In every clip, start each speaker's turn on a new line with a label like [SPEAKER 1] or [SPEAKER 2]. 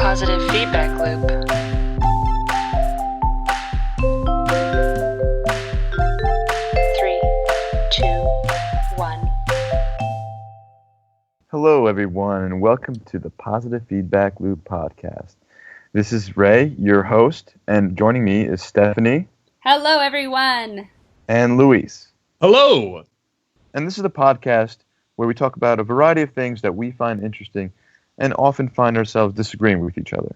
[SPEAKER 1] positive feedback loop. Three, two, one.
[SPEAKER 2] Hello, everyone, and welcome to the Positive Feedback Loop podcast. This is Ray, your host, and joining me is Stephanie.
[SPEAKER 3] Hello, everyone.
[SPEAKER 2] And Luis.
[SPEAKER 4] Hello.
[SPEAKER 2] And this is a podcast where we talk about a variety of things that we find interesting and often find ourselves disagreeing with each other.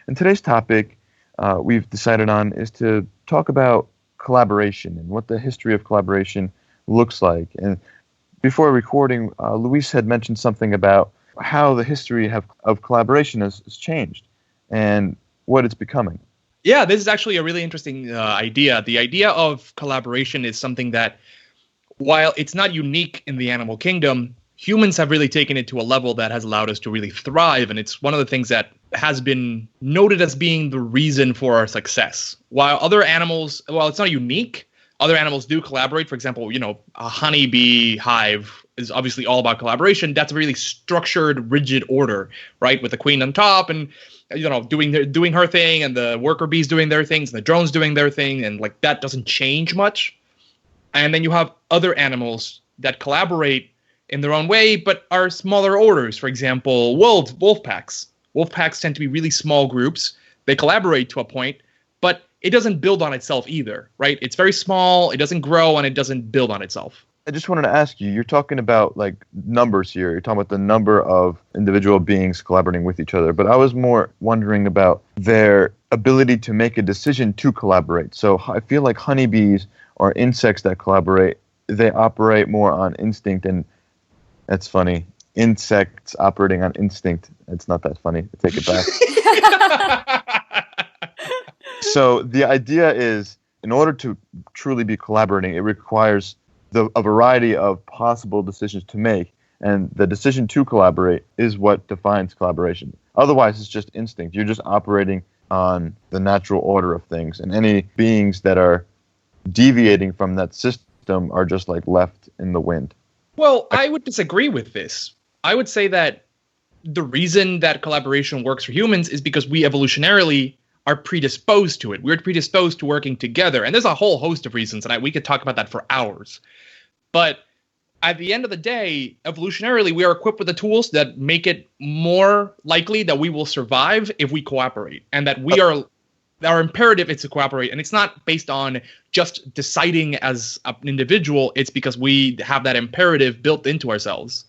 [SPEAKER 2] And today's topic we've decided on is to talk about collaboration and what the history of collaboration looks like. And before recording, Luis had mentioned something about how the history of collaboration has changed and what it's becoming.
[SPEAKER 4] Yeah, this is actually a really interesting idea. The idea of collaboration is something that, while it's not unique in the animal kingdom, humans have really taken it to a level that has allowed us to really thrive. And it's one of the things that has been noted as being the reason for our success. While other animals, while it's not unique, other animals do collaborate. For example, a honeybee hive is obviously all about collaboration. That's a really structured, rigid order, right? With the queen on top and, doing her thing, and the worker bees doing their things, and the drones doing their thing. And like that doesn't change much. And then you have other animals that collaborate in their own way, but are smaller orders. For example, wolf packs. Wolf packs tend to be really small groups. They collaborate to a point, but it doesn't build on itself either, right? It's very small, it doesn't grow, and it doesn't build on itself.
[SPEAKER 2] I just wanted to ask you, you're talking about like numbers here. You're talking about the number of individual beings collaborating with each other. But I was more wondering about their ability to make a decision to collaborate. So I feel like honeybees or insects that collaborate, they operate more on instinct. And that's funny. Insects operating on instinct. It's not that funny. I take it back. So the idea is, in order to truly be collaborating, it requires a variety of possible decisions to make. And the decision to collaborate is what defines collaboration. Otherwise, it's just instinct. You're just operating on the natural order of things. And any beings that are deviating from that system are just like left in the wind.
[SPEAKER 4] Well, I would disagree with this. I would say that the reason that collaboration works for humans is because we evolutionarily are predisposed to it. We're predisposed to working together. And there's a whole host of reasons, and we could talk about that for hours. But at the end of the day, evolutionarily, we are equipped with the tools that make it more likely that we will survive if we cooperate, and that our imperative is to cooperate. And it's not based on just deciding as an individual. It's because we have that imperative built into ourselves.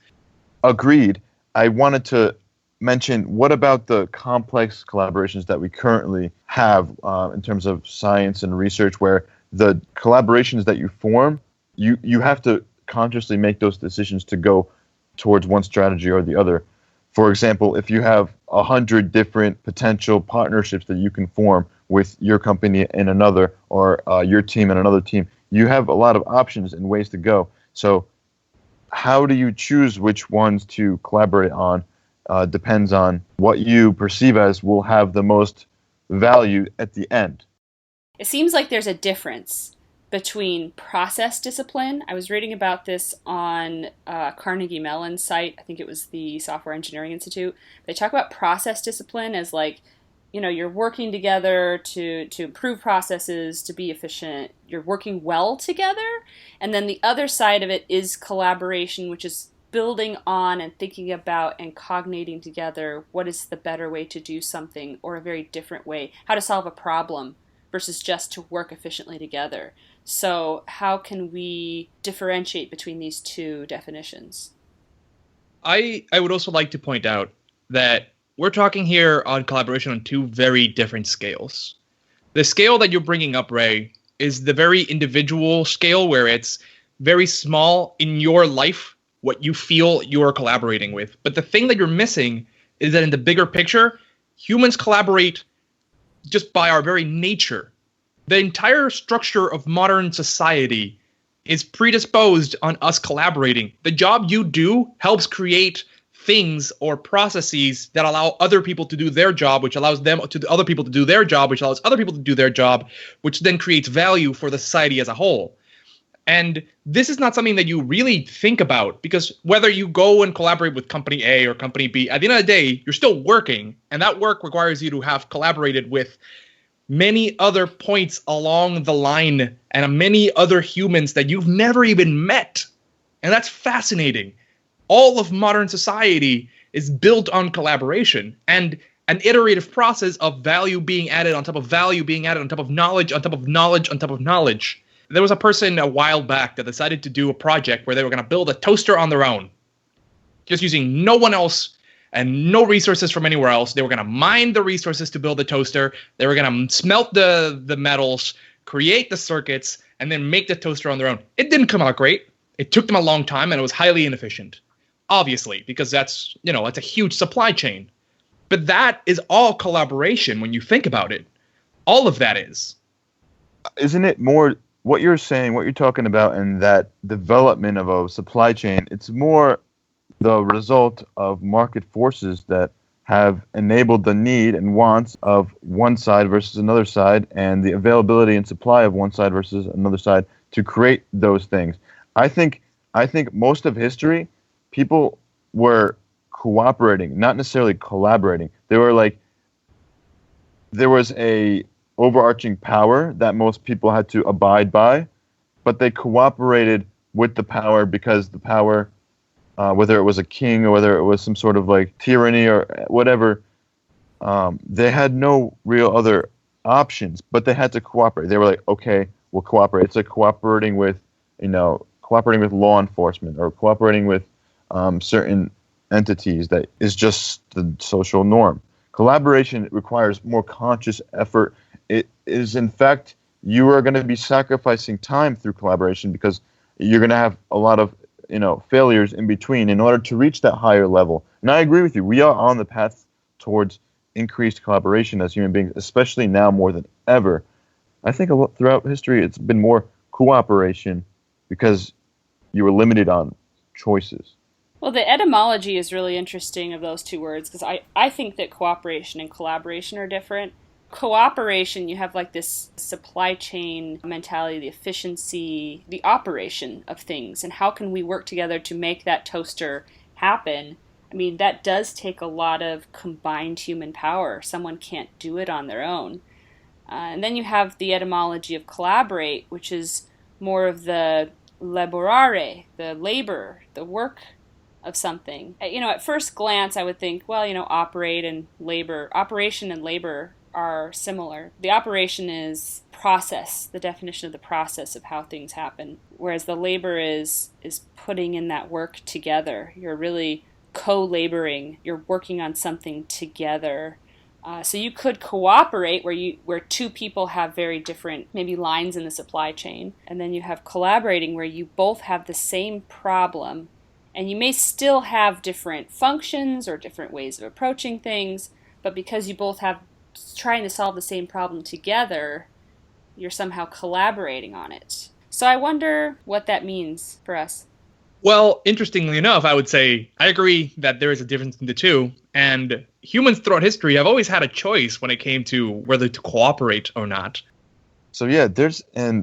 [SPEAKER 2] Agreed. I wanted to mention, what about the complex collaborations that we currently have in terms of science and research, where the collaborations that you form, you have to consciously make those decisions to go towards one strategy or the other. For example, if you have 100 different potential partnerships that you can form with your company and another, or your team and another team, you have a lot of options and ways to go. So how do you choose which ones to collaborate on depends on what you perceive as will have the most value at the end.
[SPEAKER 3] It seems like there's a difference between process discipline. I was reading about this on Carnegie Mellon's site. I think it was the Software Engineering Institute. They talk about process discipline as like, you're working together to improve processes, to be efficient. You're working well together. And then the other side of it is collaboration, which is building on and thinking about and cognating together what is the better way to do something, or a very different way, how to solve a problem versus just to work efficiently together. So how can we differentiate between these two definitions?
[SPEAKER 4] I would also like to point out that we're talking here on collaboration on two very different scales. The scale that you're bringing up, Ray, is the very individual scale, where it's very small in your life, what you feel you're collaborating with. But the thing that you're missing is that in the bigger picture, humans collaborate just by our very nature. The entire structure of modern society is predisposed on us collaborating. The job you do helps create things or processes that allow other people to do their job, which allows other people to do their job, which allows other people to do their job, which then creates value for the society as a whole. And this is not something that you really think about, because whether you go and collaborate with company A or company B, at the end of the day, you're still working. And that work requires you to have collaborated with many other points along the line and many other humans that you've never even met. And that's fascinating. All of modern society is built on collaboration and an iterative process of value being added on top of value being added on top of knowledge, on top of knowledge, on top of knowledge. There was a person a while back that decided to do a project where they were going to build a toaster on their own, just using no one else and no resources from anywhere else. They were going to mine the resources to build the toaster. They were going to smelt the metals, create the circuits, and then make the toaster on their own. It didn't come out great. It took them a long time, and it was highly inefficient, obviously, because that's a huge supply chain. But that is all collaboration when you think about it. All of that is.
[SPEAKER 2] Isn't it more what you're saying, what you're talking about, and that development of a supply chain? It's more the result of market forces that have enabled the need and wants of one side versus another side, and the availability and supply of one side versus another side to create those things. I think most of history, people were cooperating, not necessarily collaborating. There was a overarching power that most people had to abide by, but they cooperated with the power because the power, whether it was a king or whether it was some sort of like tyranny or whatever, they had no real other options, but they had to cooperate. They were like, okay, we'll cooperate. It's like cooperating with law enforcement or cooperating with certain entities. That is just the social norm. Collaboration requires more conscious effort. It is, in fact, you are going to be sacrificing time through collaboration because you're going to have a lot of failures in between in order to reach that higher level. And I agree with you. We are on the path towards increased collaboration as human beings, especially now more than ever. I think throughout history it's been more cooperation because you were limited on choices.
[SPEAKER 3] Well, the etymology is really interesting of those two words, because I think that cooperation and collaboration are different. Cooperation, you have like this supply chain mentality, the efficiency, the operation of things, and how can we work together to make that toaster happen. I mean, that does take a lot of combined human power. Someone can't do it on their own. And then you have the etymology of collaborate, which is more of the laborare, the labor, the work of something. At first glance, I would think, well, operation and labor are similar. The operation is process, the definition of the process of how things happen, whereas the labor is putting in that work together. You're really co-laboring. You're working on something together. So you could cooperate where two people have very different maybe lines in the supply chain, and then you have collaborating where you both have the same problem, and you may still have different functions or different ways of approaching things, but because you both have trying to solve the same problem together, you're somehow collaborating on it. So I wonder what that means for us.
[SPEAKER 4] Well, interestingly enough, I would say I agree that there is a difference in the two. And humans throughout history have always had a choice when it came to whether to cooperate or not.
[SPEAKER 2] So yeah,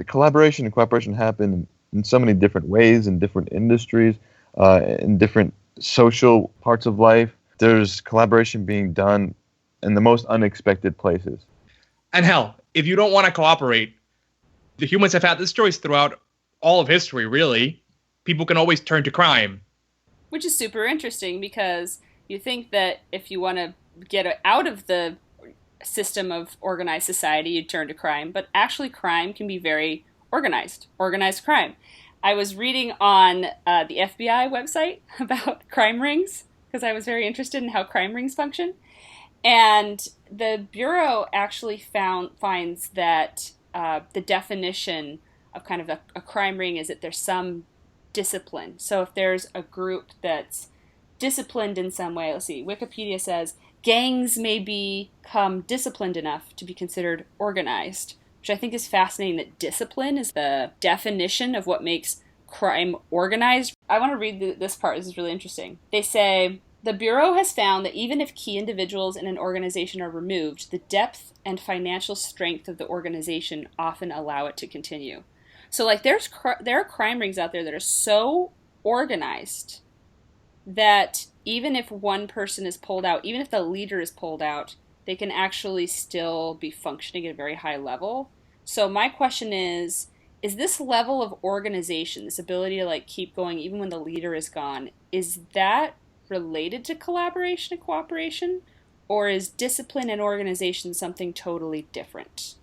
[SPEAKER 2] collaboration and cooperation happen in so many different ways in different industries, in different social parts of life. There's collaboration being done in the most unexpected places.
[SPEAKER 4] And hell, if you don't want to cooperate, the humans have had this choice throughout all of history, really. People can always turn to crime.
[SPEAKER 3] Which is super interesting, because you think that if you want to get out of the system of organized society, you'd turn to crime. But actually, crime can be very organized crime. I was reading on the FBI website about crime rings, because I was very interested in how crime rings function. And the Bureau actually finds that the definition of kind of a crime ring is that there's some discipline. So if there's a group that's disciplined in some way, let's see, Wikipedia says gangs may become disciplined enough to be considered organized, which I think is fascinating, that discipline is the definition of what makes crime organized. I want to read this part. This is really interesting. They say, the Bureau has found that even if key individuals in an organization are removed, the depth and financial strength of the organization often allow it to continue. So like there are crime rings out there that are so organized that even if one person is pulled out, even if the leader is pulled out, they can actually still be functioning at a very high level. So my question is this level of organization, this ability to like keep going even when the leader is gone, is that related to collaboration and cooperation? Or is discipline and organization something totally different?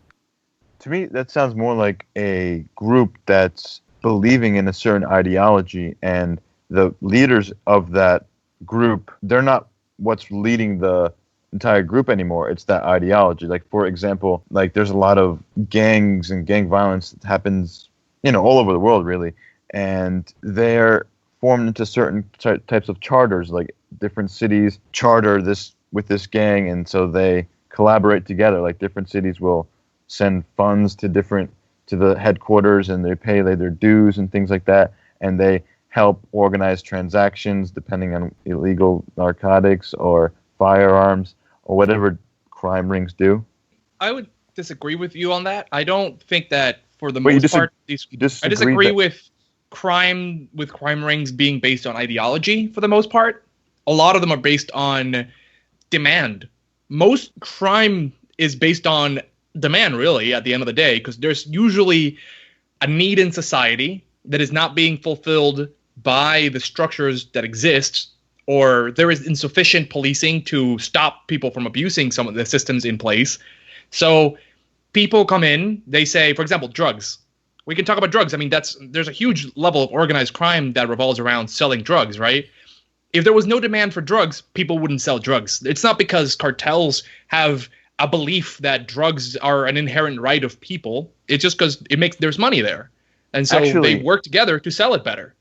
[SPEAKER 2] To me, that sounds more like a group that's believing in a certain ideology, and the leaders of that group, they're not what's leading the entire group anymore. It's that ideology. Like, for example, like there's a lot of gangs and gang violence that happens, all over the world, really, and they're formed into certain types of charters. Like different cities charter this with this gang, and so they collaborate together. Like different cities will send funds to the headquarters, and they pay their dues and things like that, and they help organize transactions depending on illegal narcotics or firearms or whatever crime rings do.
[SPEAKER 4] I would disagree with you on that. I don't think that for the
[SPEAKER 2] Wait,
[SPEAKER 4] most part,
[SPEAKER 2] you
[SPEAKER 4] I disagree with crime rings being based on ideology for the most part. A lot of them are based on demand. Most crime is based on demand, really, at the end of the day, because there's usually a need in society that is not being fulfilled by the structures that exist, or there is insufficient policing to stop people from abusing some of the systems in place. So people come in, they say, for example, drugs. We can talk about drugs. I mean, there's a huge level of organized crime that revolves around selling drugs, right? If there was no demand for drugs, people wouldn't sell drugs. It's not because cartels have a belief that drugs are an inherent right of people. It's just because there's money there. And so they work together to sell it better.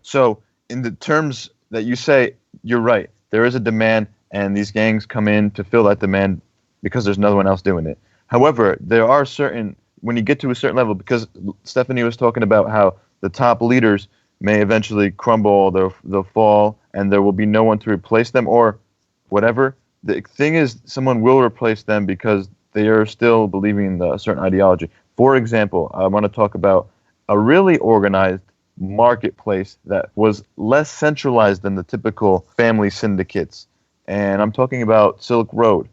[SPEAKER 2] So in the terms that you say, you're right. There is a demand, and these gangs come in to fill that demand because there's no one else doing it. However, there are when you get to a certain level, because Stephanie was talking about how the top leaders may eventually crumble, they'll fall, and there will be no one to replace them or whatever. The thing is, someone will replace them because they are still believing in a certain ideology. For example, I want to talk about a really organized marketplace that was less centralized than the typical family syndicates. And I'm talking about Silk Road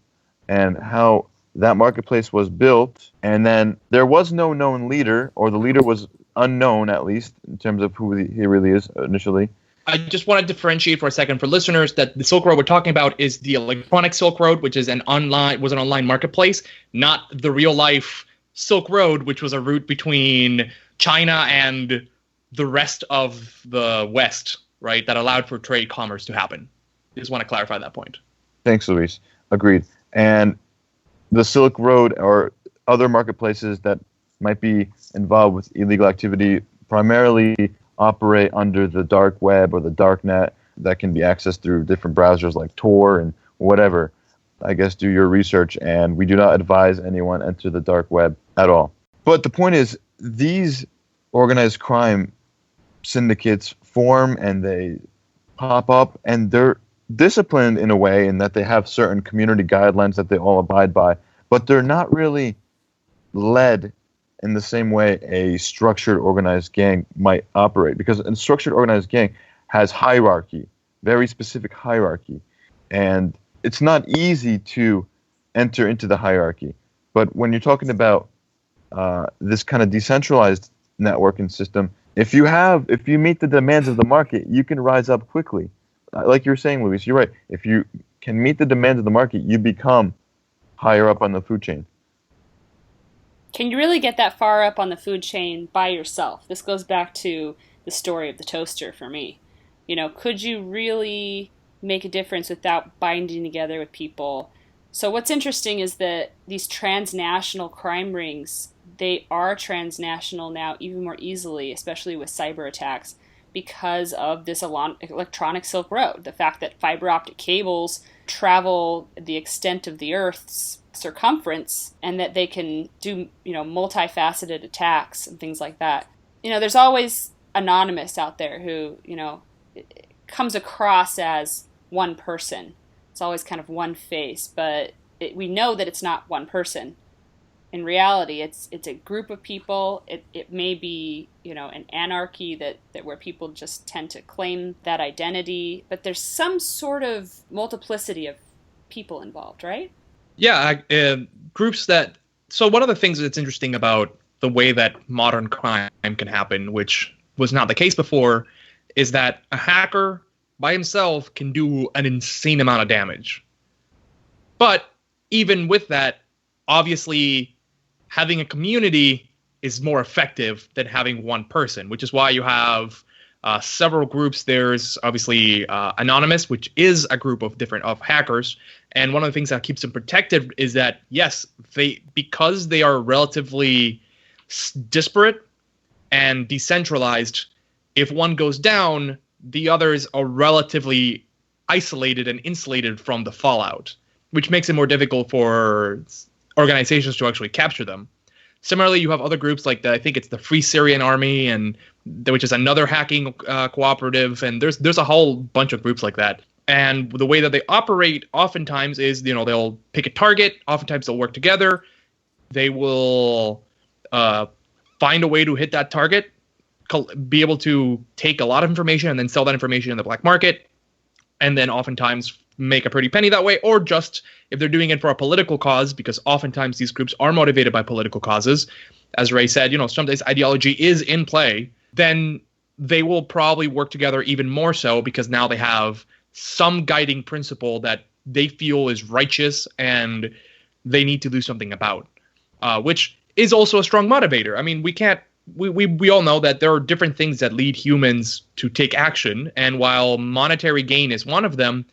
[SPEAKER 2] and how that marketplace was built, and then there was no known leader, or the leader was unknown, at least in terms of who he really is initially.
[SPEAKER 4] I just want to differentiate for a second for listeners that the Silk Road we're talking about is the electronic Silk Road, which is an online marketplace, not the real life Silk Road, which was a route between China and the rest of the West, right, that allowed for trade commerce to happen. Just want to clarify that point.
[SPEAKER 2] Thanks, Luis. Agreed. And the Silk Road or other marketplaces that might be involved with illegal activity primarily operate under the dark web or the dark net that can be accessed through different browsers like Tor and whatever. I guess do your research, and we do not advise anyone enter the dark web at all. But the point is, these organized crime syndicates form and they pop up, and they're disciplined in a way in that they have certain community guidelines that they all abide by, but they're not really led in the same way a structured organized gang might operate, because a structured organized gang has hierarchy, very specific hierarchy, and it's not easy to enter into the hierarchy. But when you're talking about this kind of decentralized networking system, if you meet the demands of the market, you can rise up quickly. Like you're saying, Luis, you're right. If you can meet the demands of the market, you become higher up on the food chain.
[SPEAKER 3] Can you really get that far up on the food chain by yourself? This goes back to the story of the toaster for me. Could you really make a difference without binding together with people? So what's interesting is that these transnational crime rings, they are transnational now even more easily, especially with cyber attacks, because of this electronic Silk Road. The fact that fiber optic cables travel the extent of the Earth's circumference, and that they can do, multifaceted attacks and things like that. There's always anonymous out there who, comes across as one person. It's always kind of one face, but we know that it's not one person. in reality, it's a group of people. It may be, an anarchy that where people just tend to claim that identity, but there's some sort of multiplicity of people involved, right?
[SPEAKER 4] Yeah, groups that. So one of the things that's interesting about the way that modern crime can happen, which was not the case before, is that a hacker by himself can do an insane amount of damage. But even with that, obviously, having a community is more effective than having one person, which is why you have several groups. There's obviously Anonymous, which is a group of hackers. And one of the things that keeps them protected is that, yes, because they are relatively disparate and decentralized, if one goes down, the others are relatively isolated and insulated from the fallout, which makes it more difficult for organizations to actually capture them. Similarly, you have other groups like I think it's the Free Syrian Army, which is another hacking cooperative, and there's a whole bunch of groups like that. And the way that they operate oftentimes is, they'll pick a target. Oftentimes they'll work together. They will find a way to hit that target, be able to take a lot of information and then sell that information in the black market, and then oftentimes make a pretty penny that way, or just if they're doing it for a political cause, because oftentimes these groups are motivated by political causes. As Ray said, sometimes ideology is in play, then they will probably work together even more so because now they have some guiding principle that they feel is righteous and they need to do something about, which is also a strong motivator. I mean, we all know that there are different things that lead humans to take action, and while monetary gain is one of them,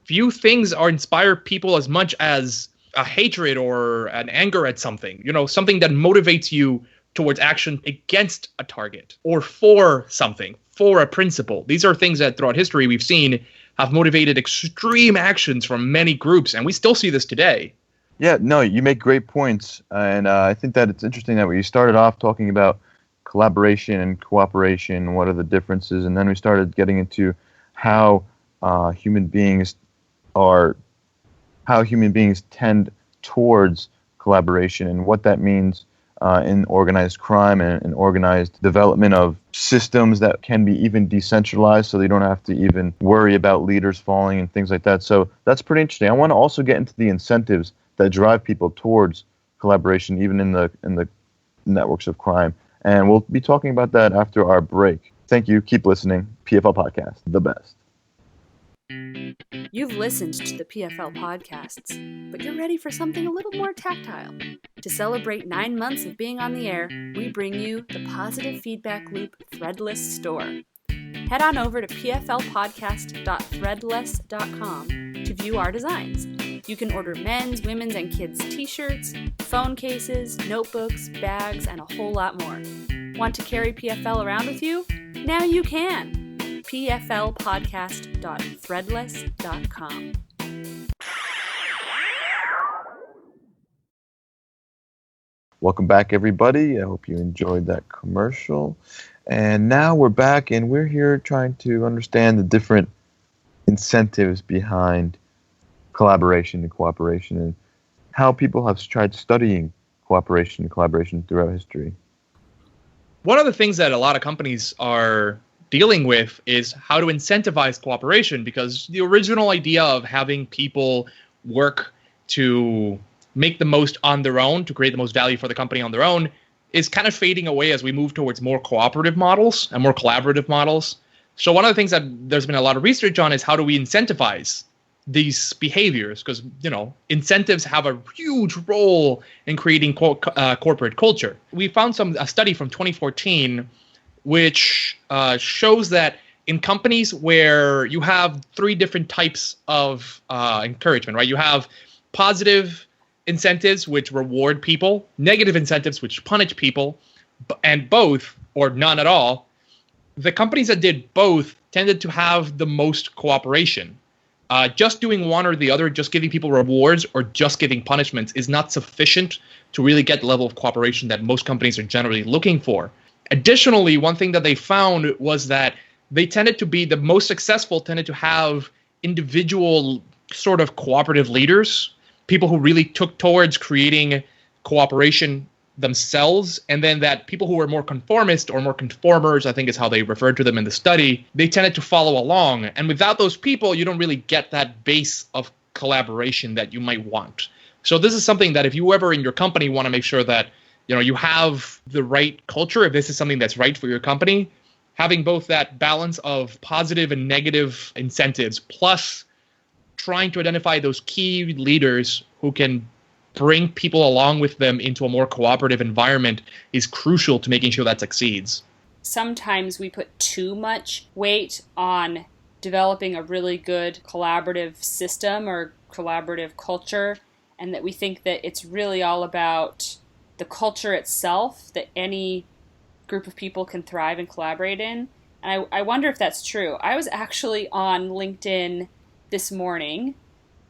[SPEAKER 4] few things inspire people as much as a hatred or an anger at something, something that motivates you towards action against a target or for something, for a principle. These are things that throughout history we've seen have motivated extreme actions from many groups, and we still see this today.
[SPEAKER 2] Yeah, no, you make great points, and I think that it's interesting that we started off talking about collaboration and cooperation, what are the differences, and then we started getting into how human beings tend towards collaboration and what that means in organized crime and organized development of systems that can be even decentralized, so they don't have to even worry about leaders falling and things like that. So that's pretty interesting. I want to also get into the incentives that drive people towards collaboration, even in the networks of crime. And we'll be talking about that after our break. Thank you. Keep listening. PFL Podcast, the best.
[SPEAKER 3] You've listened to the PFL podcasts, but you're ready for something a little more tactile. To celebrate 9 months of being on the air, we bring you the Positive Feedback Loop Threadless store. Head on over to pflpodcast.threadless.com to view our designs. You can order men's, women's, and kids' t-shirts, phone cases, notebooks, bags, and a whole lot more. Want to carry PFL around with you? Now you can! pflpodcast.threadless.com.
[SPEAKER 2] Welcome back, everybody. I hope you enjoyed that commercial. And now we're back, and we're here trying to understand the different incentives behind collaboration and cooperation and how people have tried studying cooperation and collaboration throughout history.
[SPEAKER 4] One of the things that a lot of companies are dealing with is how to incentivize cooperation, because the original idea of having people work to make the most on their own, to create the most value for the company on their own, is kind of fading away as we move towards more cooperative models and more collaborative models. So one of the things that there's been a lot of research on is how do we incentivize these behaviors, because incentives have a huge role in creating corporate culture. We found a study from 2014 which shows that in companies where you have 3 different types of encouragement, right? You have positive incentives, which reward people, negative incentives, which punish people, and both, or none at all. The companies that did both tended to have the most cooperation. Just doing one or the other, just giving people rewards or just giving punishments is not sufficient to really get the level of cooperation that most companies are generally looking for. Additionally, one thing that they found was that they tended to be the most successful, tended to have individual sort of cooperative leaders, people who really took towards creating cooperation themselves, and then that people who were more conformist or more conformers, I think is how they referred to them in the study, they tended to follow along. And without those people, you don't really get that base of collaboration that you might want. So this is something that if you ever in your company want to make sure that you have the right culture, if this is something that's right for your company, having both that balance of positive and negative incentives, plus trying to identify those key leaders who can bring people along with them into a more cooperative environment is crucial to making sure that succeeds.
[SPEAKER 3] Sometimes we put too much weight on developing a really good collaborative system or collaborative culture, and that we think that it's really all about the culture itself that any group of people can thrive and collaborate in. And I wonder if that's true. I was actually on LinkedIn this morning,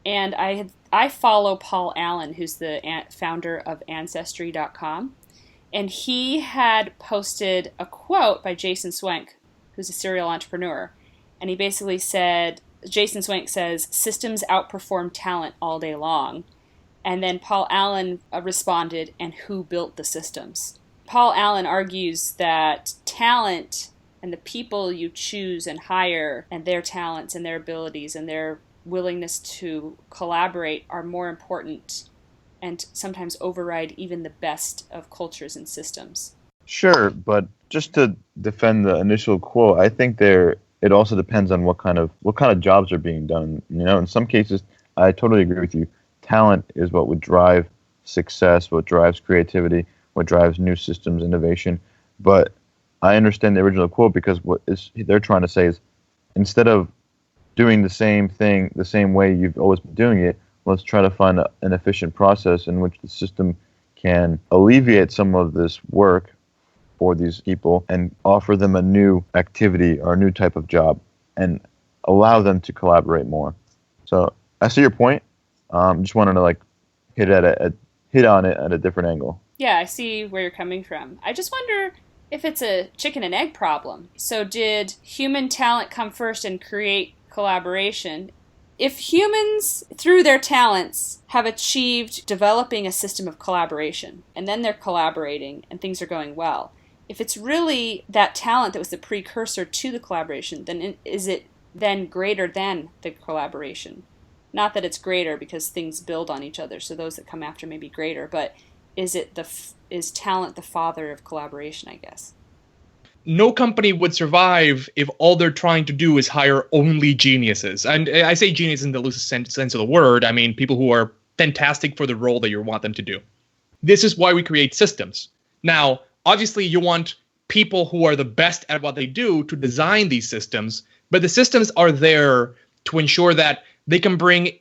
[SPEAKER 3] and I follow Paul Allen, who's the founder of Ancestry.com, and he had posted a quote by Jason Swank, who's a serial entrepreneur, and he basically said, Jason Swank says, systems outperform talent all day long. And then Paul Allen responded, and who built the systems? Paul Allen argues that talent and the people you choose and hire and their talents and their abilities and their willingness to collaborate are more important and sometimes override even the best of cultures and systems.
[SPEAKER 2] Sure, but just to defend the initial quote, I think it also depends on what kind of jobs are being done. In some cases, I totally agree with you. Talent is what would drive success, what drives creativity, what drives new systems, innovation. But I understand the original quote because they're trying to say is instead of doing the same thing the same way you've always been doing it, let's try to find an efficient process in which the system can alleviate some of this work for these people and offer them a new activity or a new type of job and allow them to collaborate more. So I see your point. Just wanted to hit on it at a different angle.
[SPEAKER 3] Yeah, I see where you're coming from. I just wonder if it's a chicken and egg problem. So did human talent come first and create collaboration? If humans, through their talents, have achieved developing a system of collaboration, and then they're collaborating and things are going well, if it's really that talent that was the precursor to the collaboration, then is it then greater than the collaboration? Not that it's greater because things build on each other, so those that come after may be greater, but is talent the father of collaboration, I guess?
[SPEAKER 4] No company would survive if all they're trying to do is hire only geniuses. And I say genius in the loosest sense of the word. I mean people who are fantastic for the role that you want them to do. This is why we create systems. Now, obviously, you want people who are the best at what they do to design these systems, but the systems are there to ensure that they can bring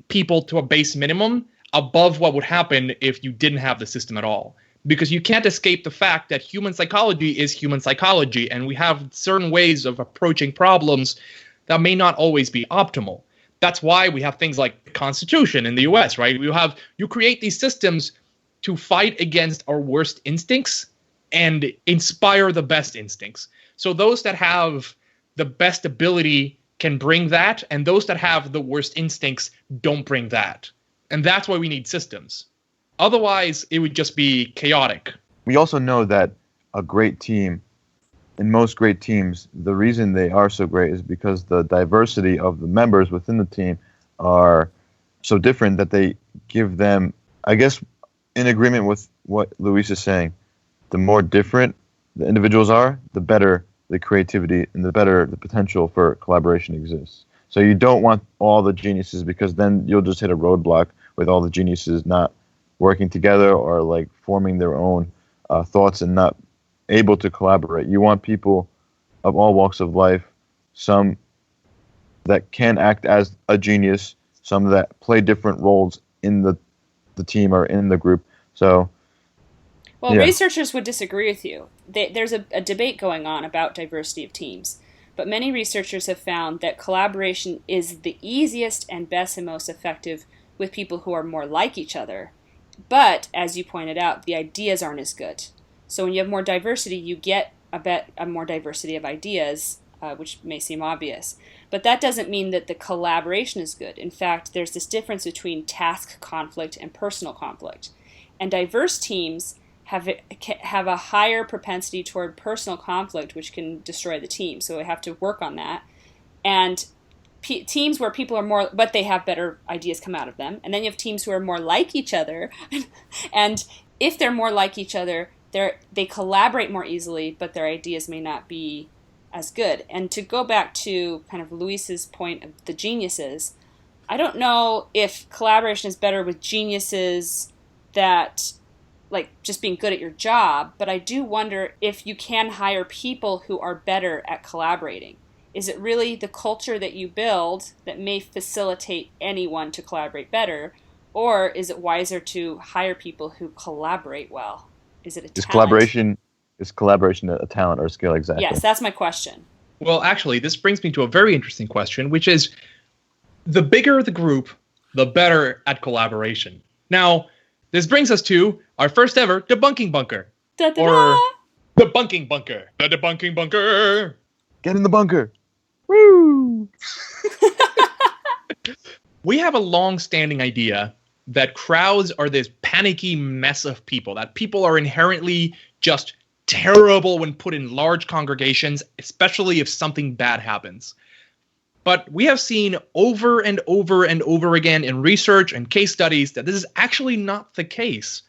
[SPEAKER 4] people to a base minimum above what would happen if you didn't have the system at all. Because you can't escape the fact that human psychology is human psychology, and we have certain ways of approaching problems that may not always be optimal. That's why we have things like the Constitution in the US, right? You create these systems to fight against our worst instincts and inspire the best instincts. So those that have the best ability can bring that, and those that have the worst instincts don't bring that. And that's why we need systems. Otherwise, it would just be chaotic.
[SPEAKER 2] We also know that a great team, in most great teams, the reason they are so great is because the diversity of the members within the team are so different that they give them, I guess, in agreement with what Luis is saying, the more different the individuals are, the better the creativity and the better the potential for collaboration exists. So you don't want all the geniuses because then you'll just hit a roadblock with all the geniuses not working together or like forming their own thoughts and not able to collaborate. You want people of all walks of life, some that can act as a genius, some that play different roles in the team or in the group. So,
[SPEAKER 3] well,
[SPEAKER 2] yeah.
[SPEAKER 3] Researchers would disagree with you. There's a debate going on about diversity of teams, but many researchers have found that collaboration is the easiest and best and most effective with people who are more like each other. But, as you pointed out, the ideas aren't as good. So when you have more diversity, you get a more diversity of ideas, which may seem obvious. But that doesn't mean that the collaboration is good. In fact, there's this difference between task conflict and personal conflict. And diverse teams have a higher propensity toward personal conflict, which can destroy the team. So we have to work on that. And teams where people are more, but they have better ideas come out of them. And then you have teams who are more like each other. And if they're more like each other, they collaborate more easily, but their ideas may not be as good. And to go back to kind of Luis's point of the geniuses, I don't know if collaboration is better with geniuses that, like, just being good at your job, but I do wonder if you can hire people who are better at collaborating. Is it really the culture that you build that may facilitate anyone to collaborate better, or is it wiser to hire people who collaborate well? Is it a talent?
[SPEAKER 2] Is collaboration a talent or a skill? Exactly.
[SPEAKER 3] Yes, that's my question.
[SPEAKER 4] Well, actually, this brings me to a very interesting question, which is the bigger the group, the better at collaboration. Now, this brings us to our first ever debunking bunker.
[SPEAKER 3] Da-da-da!
[SPEAKER 4] Or debunking bunker. The debunking bunker.
[SPEAKER 2] Get in the bunker. Woo!
[SPEAKER 4] We have a long-standing idea that crowds are this panicky mess of people, that people are inherently just terrible when put in large congregations, especially if something bad happens. But we have seen over and over and over again in research and case studies that this is actually not the case.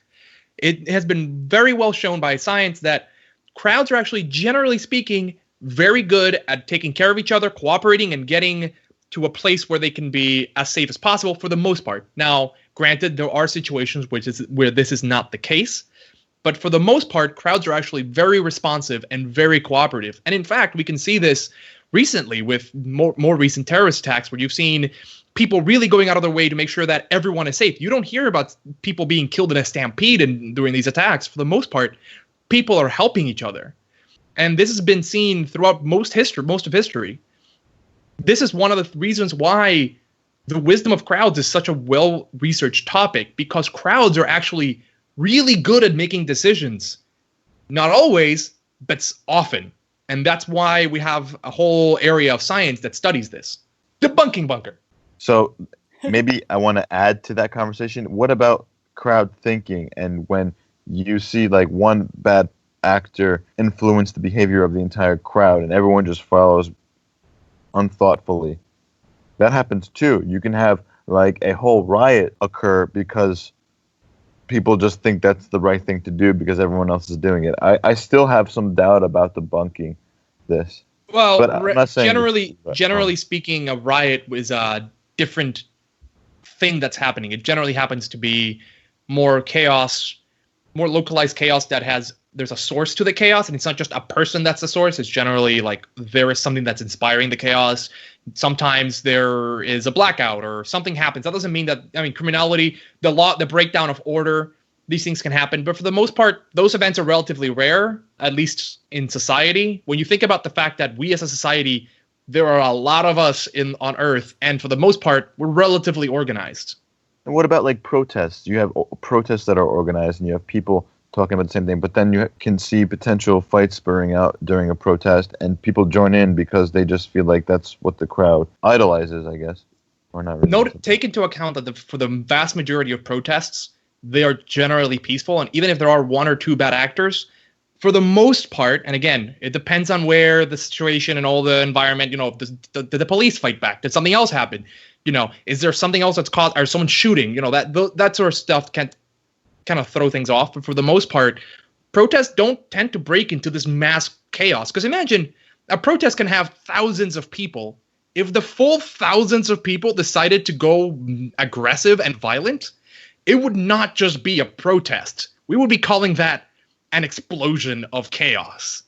[SPEAKER 4] It has been very well shown by science that crowds are actually, generally speaking, very good at taking care of each other, cooperating, and getting to a place where they can be as safe as possible for the most part. Now, granted, there are situations where this is not the case, but for the most part, crowds are actually very responsive and very cooperative. And in fact, we can see this recently with more recent terrorist attacks, where you've seen people really going out of their way to make sure that everyone is safe. You don't hear about people being killed in a stampede during these attacks. For the most part, people are helping each other. And this has been seen throughout most of history. This is one of the reasons why the wisdom of crowds is such a well-researched topic, because crowds are actually really good at making decisions. Not always, but often. And that's why we have a whole area of science that studies this. Debunking bunker.
[SPEAKER 2] So maybe I want to add to that conversation. What about crowd thinking, and when you see like one bad actor influence the behavior of the entire crowd and everyone just follows unthoughtfully? That happens too. You can have like a whole riot occur because people just think that's the right thing to do because everyone else is doing it. I still have some doubt about debunking this.
[SPEAKER 4] Well,
[SPEAKER 2] but I'm not saying
[SPEAKER 4] generally speaking, a riot is a different thing that's happening. It generally happens to be more chaos, more localized chaos there's a source to the chaos, and it's not just a person that's the source. It's generally like there is something that's inspiring the chaos. Sometimes there is a blackout or something happens. That doesn't mean criminality, the breakdown of order, these things can happen. But for the most part, those events are relatively rare, at least in society. When you think about the fact that we as a society, there are a lot of us on Earth, and for the most part, we're relatively organized.
[SPEAKER 2] And what about like protests? You have protests that are organized, and you have people talking about the same thing, but then you can see potential fights spurring out during a protest, and people join in because they just feel like that's what the crowd idolizes, I guess, or not really.
[SPEAKER 4] Take into account that for the vast majority of protests, they are generally peaceful, and even if there are one or two bad actors, for the most part, and again, it depends on where the situation and all the environment, did the police fight back? Did something else happen? Is there something else that's caused, or someone shooting? That sort of stuff can kind of throw things off. But for the most part, protests don't tend to break into this mass chaos. Because imagine a protest can have thousands of people. If the full thousands of people decided to go aggressive and violent, it would not just be a protest. We would be calling that an explosion of chaos.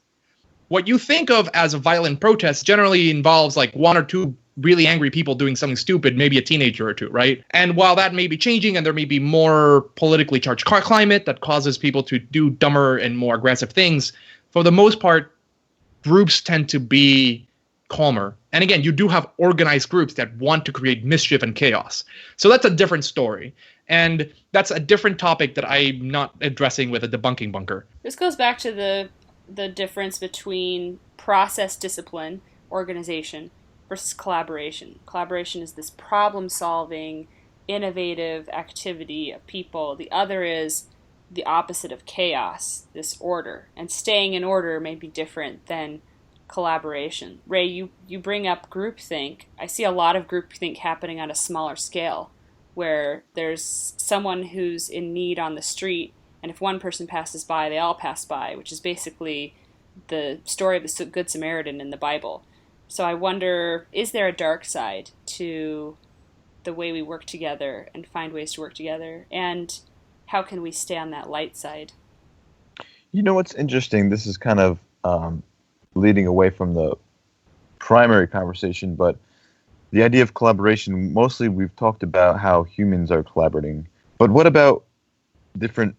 [SPEAKER 4] What you think of as a violent protest generally involves like one or two really angry people doing something stupid, maybe a teenager or two, right? And while that may be changing and there may be more politically charged climate that causes people to do dumber and more aggressive things, for the most part, groups tend to be calmer. And again, you do have organized groups that want to create mischief and chaos. So that's a different story. And that's a different topic that I'm not addressing with a debunking bunker.
[SPEAKER 3] This goes back to the difference between process discipline, organization, versus collaboration. Collaboration is this problem-solving, innovative activity of people. The other is the opposite of chaos, this order. And staying in order may be different than collaboration. Ray, you bring up groupthink. I see a lot of groupthink happening on a smaller scale, where there's someone who's in need on the street, and if one person passes by, they all pass by, which is basically the story of the Good Samaritan in the Bible. So I wonder, is there a dark side to the way we work together and find ways to work together? And how can we stay on that light side?
[SPEAKER 2] You know what's interesting? This is kind of leading away from the primary conversation, but the idea of collaboration, mostly we've talked about how humans are collaborating. But what about different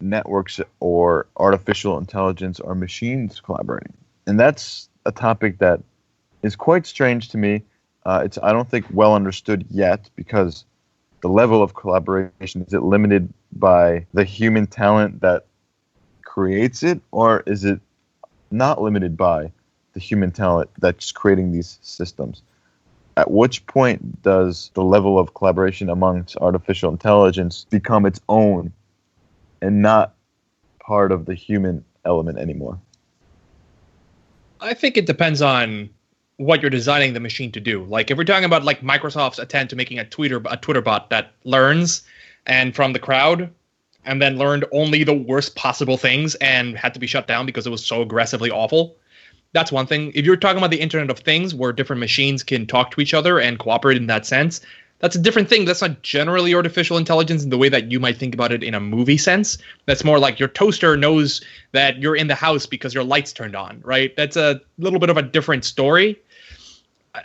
[SPEAKER 2] networks or artificial intelligence or machines collaborating? And that's a topic that is quite strange to me. It's, I don't think, well understood yet, because the level of collaboration, is it limited by the human talent that creates it, or is it not limited by the human talent that's creating these systems? At which point does the level of collaboration amongst artificial intelligence become its own and not part of the human element anymore?
[SPEAKER 4] I think it depends on what you're designing the machine to do. Like if we're talking about like Microsoft's attempt to making a Twitter bot that learns and from the crowd, and then learned only the worst possible things and had to be shut down because it was so aggressively awful. That's one thing. If you're talking about the Internet of Things, where different machines can talk to each other and cooperate in that sense, that's a different thing. That's not generally artificial intelligence in the way that you might think about it in a movie sense. That's more like your toaster knows that you're in the house because your lights turned on, right? That's a little bit of a different story.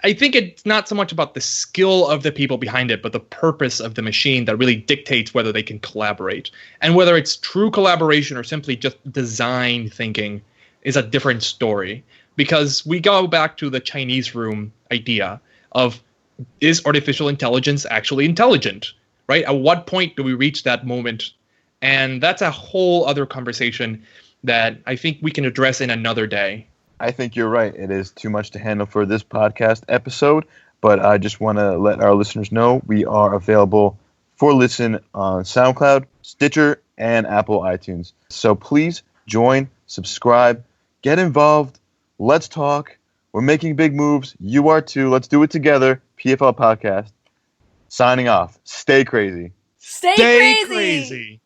[SPEAKER 4] I think it's not so much about the skill of the people behind it, but the purpose of the machine that really dictates whether they can collaborate. And whether it's true collaboration or simply just design thinking is a different story. Because we go back to the Chinese room idea of, is artificial intelligence actually intelligent, right? At what point do we reach that moment? And that's a whole other conversation that I think we can address in another day.
[SPEAKER 2] I think you're right. It is too much to handle for this podcast episode, but I just want to let our listeners know we are available for listen on SoundCloud, Stitcher, and Apple iTunes. So please join, subscribe, get involved. Let's talk. We're making big moves. You are too. Let's do it together. PFL Podcast. Signing off. Stay crazy.
[SPEAKER 3] Stay crazy.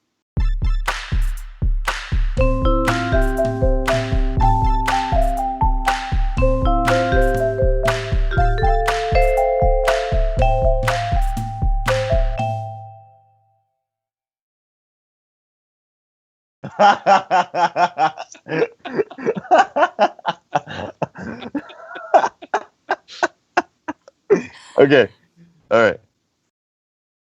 [SPEAKER 2] Okay. All right.